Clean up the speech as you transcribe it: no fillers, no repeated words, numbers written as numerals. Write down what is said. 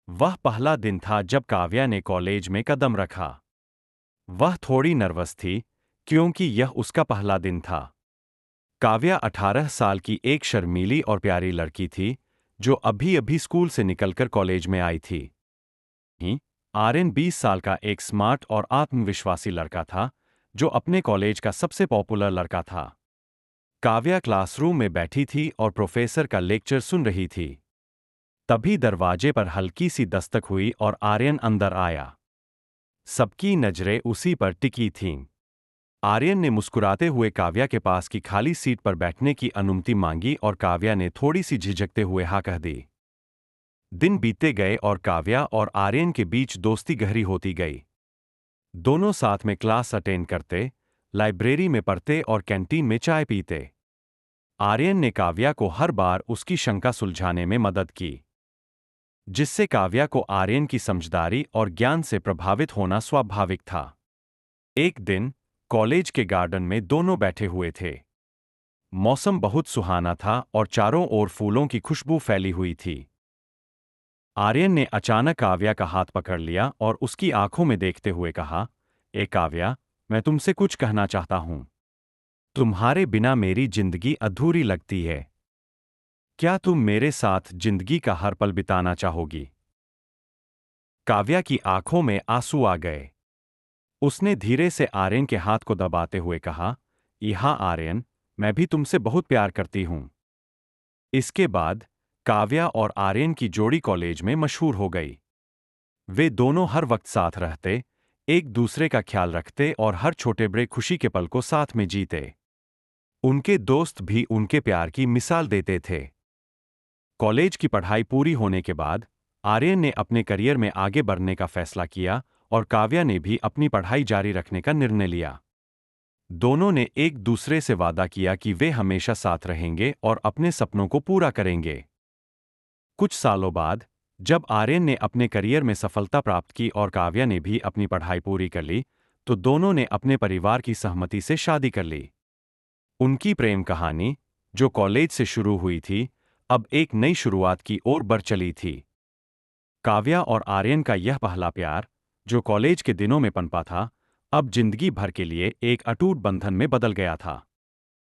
वह पहला दिन था जब काव्या ने कॉलेज में कदम रखा। वह थोड़ी नर्वस थी, क्योंकि यह उसका पहला दिन था। काव्या 18 साल की एक शर्मीली और प्यारी लड़की थी, जो अभी-अभी स्कूल से निकलकर कॉलेज में आई थी। आर्यन 20 साल का एक स्मार्ट और आत्मविश्वासी लड़का था, जो अपने कॉलेज का सबसे पॉपुलर लड़का था। काव्या क्लासरूम में बैठी थी और प्रोफेसर का लेक्चर सुन रही थी। तभी दरवाजे पर हल्की सी दस्तक हुई और आर्यन अंदर आया। सबकी नजरें उसी पर टिकी थीं। आर्यन ने मुस्कुराते हुए काव्या के पास की खाली सीट पर बैठने की अनुमति मांगी और काव्या ने थोड़ी सी झिझकते हुए हाँ कह दी। दिन बीतते गए और काव्या और आर्यन के बीच दोस्ती गहरी होती गई। दोनों साथ में क्लास अटेंड करते, लाइब्रेरी में पढ़ते और कैंटीन में चाय पीते। आर्यन ने काव्या को हर बार उसकी शंका सुलझाने में मदद की, जिससे काव्या को आर्यन की समझदारी और ज्ञान से प्रभावित होना स्वाभाविक था। एक दिन कॉलेज के गार्डन में दोनों बैठे हुए थे। मौसम बहुत सुहाना था और चारों ओर फूलों की खुशबू फैली हुई थी। आर्यन ने अचानक काव्या का हाथ पकड़ लिया और उसकी आंखों में देखते हुए कहा, ए काव्या, मैं तुमसे कुछ कहना चाहता हूं। तुम्हारे बिना मेरी जिंदगी अधूरी लगती है। क्या तुम मेरे साथ जिंदगी का हर पल बिताना चाहोगी? काव्या की आंखों में आंसू आ गए। उसने धीरे से आर्यन के हाथ को दबाते हुए कहा, यहाँ आर्यन, मैं भी तुमसे बहुत प्यार करती हूं। इसके बाद काव्या और आर्यन की जोड़ी कॉलेज में मशहूर हो गई। वे दोनों हर वक्त साथ रहते, एक दूसरे का ख्याल रखते और हर छोटे बड़े खुशी के पल को साथ में जीते। उनके दोस्त भी उनके प्यार की मिसाल देते थे। कॉलेज की पढ़ाई पूरी होने के बाद आर्यन ने अपने करियर में आगे बढ़ने का फैसला किया और काव्या ने भी अपनी पढ़ाई जारी रखने का निर्णय लिया। दोनों ने एक दूसरे से वादा किया कि वे हमेशा साथ रहेंगे और अपने सपनों को पूरा करेंगे। कुछ सालों बाद, जब आर्यन ने अपने करियर में सफलता प्राप्त की और काव्या ने भी अपनी पढ़ाई पूरी कर ली, तो दोनों ने अपने परिवार की सहमति से शादी कर ली। उनकी प्रेम कहानी, जो कॉलेज से शुरू हुई थी, अब एक नई शुरुआत की ओर बढ़ चली थी। काव्या और आर्यन का यह पहला प्यार, जो कॉलेज के दिनों में पनपा था, अब जिंदगी भर के लिए एक अटूट बंधन में बदल गया था।